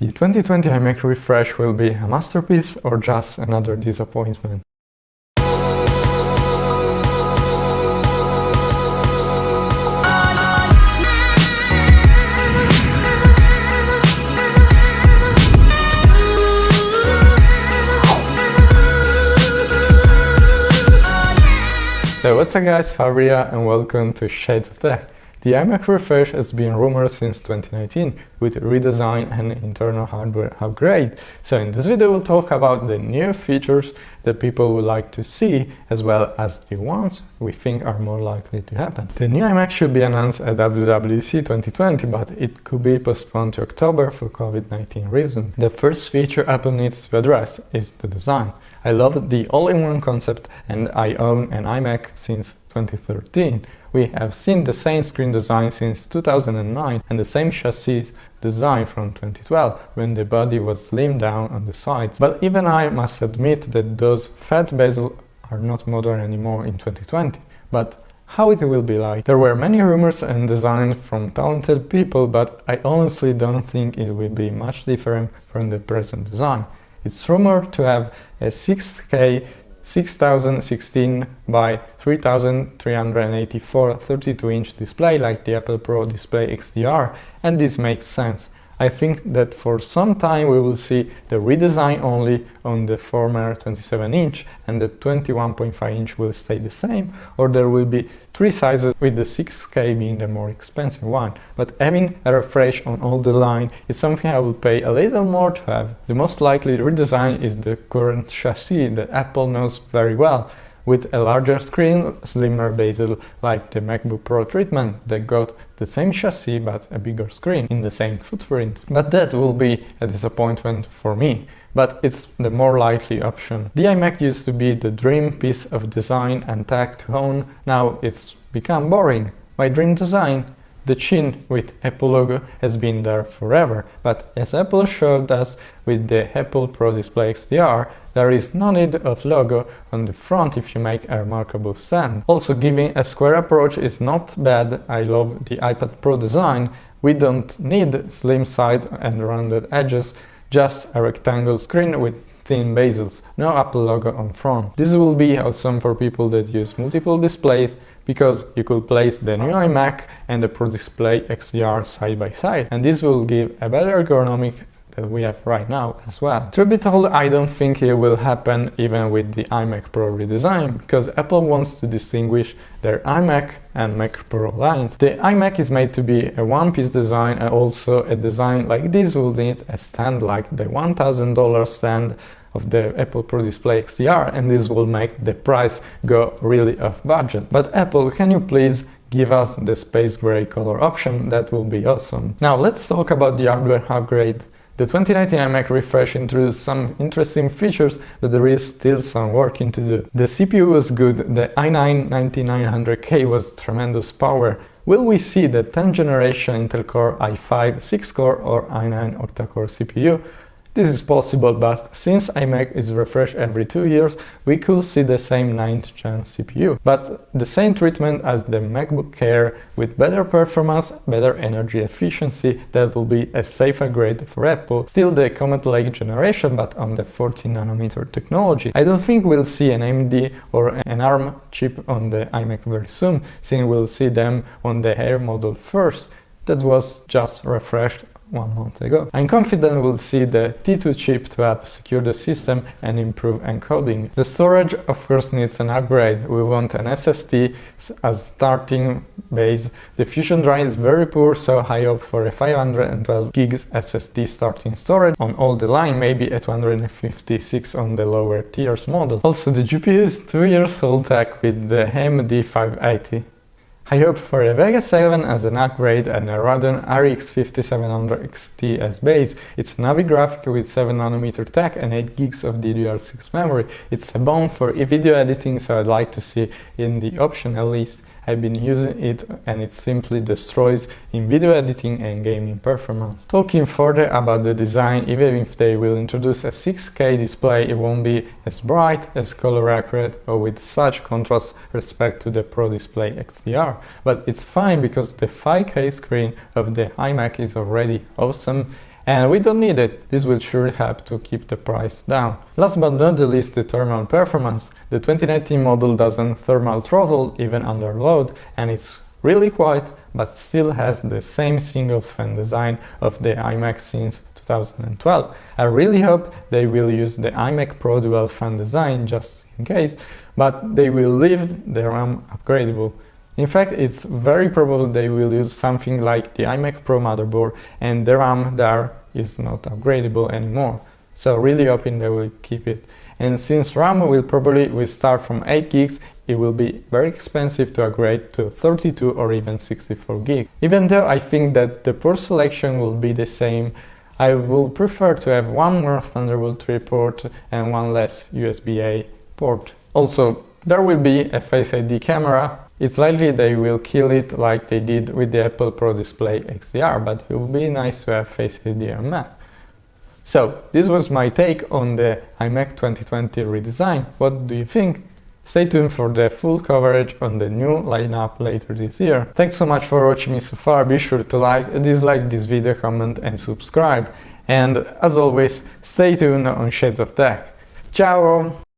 The 2020 iMac refresh will be a masterpiece or just another disappointment? So what's up guys, Fabria and welcome to Shades of Tech. The iMac refresh has been rumored since 2019 with redesign and internal hardware upgrade. So in this video we'll talk about the new features that people would like to see as well as the ones we think are more likely to happen. The new iMac should be announced at WWDC 2020, but it could be postponed to October for COVID-19 reasons. The first feature Apple needs to address is the design. I love the all-in-one concept and I own an iMac since 2013. We have seen the same screen design since 2009 and the same chassis design from 2012 when the body was slimmed down on the sides. But even I must admit that those fat bezels are not modern anymore in 2020. But how it will be like? There were many rumors and designs from talented people, but I honestly don't think it will be much different from the present design. It's rumored to have a 6K 6016 by 3384 32-inch display like the Apple Pro Display XDR, and this makes sense. I think that for some time we will see the redesign only on the former 27-inch and the 21.5-inch will stay the same, or there will be three sizes with the 6K being the more expensive one. But having a refresh on all the line is something I will pay a little more to have. The most likely redesign is the current chassis that Apple knows very well, with a larger screen, slimmer bezel like the MacBook Pro treatment that got the same chassis but a bigger screen in the same footprint. But that will be a disappointment for me. But it's the more likely option. The iMac used to be the dream piece of design and tech to own, now it's become boring. My dream design? The chin with Apple logo has been there forever, but as Apple showed us with the Apple Pro Display XDR, there is no need of logo on the front if you make a remarkable stand. Also, giving a square approach is not bad. I love the iPad Pro design. We don't need slim side and rounded edges, just a rectangle screen with thin bezels, no Apple logo on front. This will be awesome for people that use multiple displays, because you could place the new iMac and the Pro Display XDR side by side, and this will give a better ergonomic that we have right now as well. Truth be told, I don't think it will happen even with the iMac Pro redesign, because Apple wants to distinguish their iMac and Mac Pro lines. The iMac is made to be a one-piece design, and also a design like this will need a stand like the $1,000 stand of the Apple Pro Display XDR, and this will make the price go really off budget. But Apple, can you please give us the space gray color option? That will be awesome. Now let's talk about the hardware upgrade. The 2019 iMac refresh introduced some interesting features, but there is still some working to do. The CPU was good, the i9-9900K was tremendous power. Will we see the 10th generation Intel Core i5 6-core or i9 octa-core CPU? This is possible, but since iMac is refreshed every 2 years, we could see the same 9th gen CPU, but the same treatment as the MacBook Air with better performance, better energy efficiency. That will be a safer grade for Apple. Still the Comet Lake generation, but on the 14nm technology. I don't think we'll see an AMD or an ARM chip on the iMac very soon, since we'll see them on the Air model first. That was just refreshed 1 month ago. I'm confident we'll see the T2 chip to help secure the system and improve encoding. The storage of course needs an upgrade. We want an SSD as starting base. The Fusion drive is very poor, so I hope for a 512 gigs SSD starting storage on all the line, maybe a 256 on the lower tiers model. Also the GPU is 2 years old tech with the AMD 580. I hope for a Vega 7 as an upgrade and a Radeon RX 5700 XT as base. It's a Navi graphic with 7nm tech and 8 gigs of DDR6 memory. It's a bone for video editing, so I'd like to see in the option at least. I've been using it and it simply destroys in video editing and gaming performance. Talking further about the design, even if they will introduce a 6K display, it won't be as bright, as color accurate, or with such contrast respect to the Pro Display XDR. But it's fine because the 5K screen of the iMac is already awesome And we don't need it. This will sure help to keep the price down. Last but not the least, the thermal performance. The 2019 model doesn't thermal throttle even under load, and it's really quiet, but still has the same single fan design of the iMac since 2012. I really hope they will use the iMac Pro dual fan design just in case, but they will leave the RAM upgradable. In fact, it's very probable they will use something like the iMac Pro motherboard and the RAM there is not upgradable anymore. So really hoping they will keep it. And since RAM will start from 8 gigs, it will be very expensive to upgrade to 32 or even 64 gig. Even though I think that the port selection will be the same, I will prefer to have one more Thunderbolt 3 port and one less USB-A port. Also, there will be a Face ID camera. It's likely they will kill it like they did with the Apple Pro Display XDR, but it would be nice to have Face ID on Mac. So, this was my take on the iMac 2020 redesign. What do you think? Stay tuned for the full coverage on the new lineup later this year. Thanks so much for watching me so far. Be sure to like, dislike this video, comment and subscribe. And as always, stay tuned on Shades of Tech. Ciao!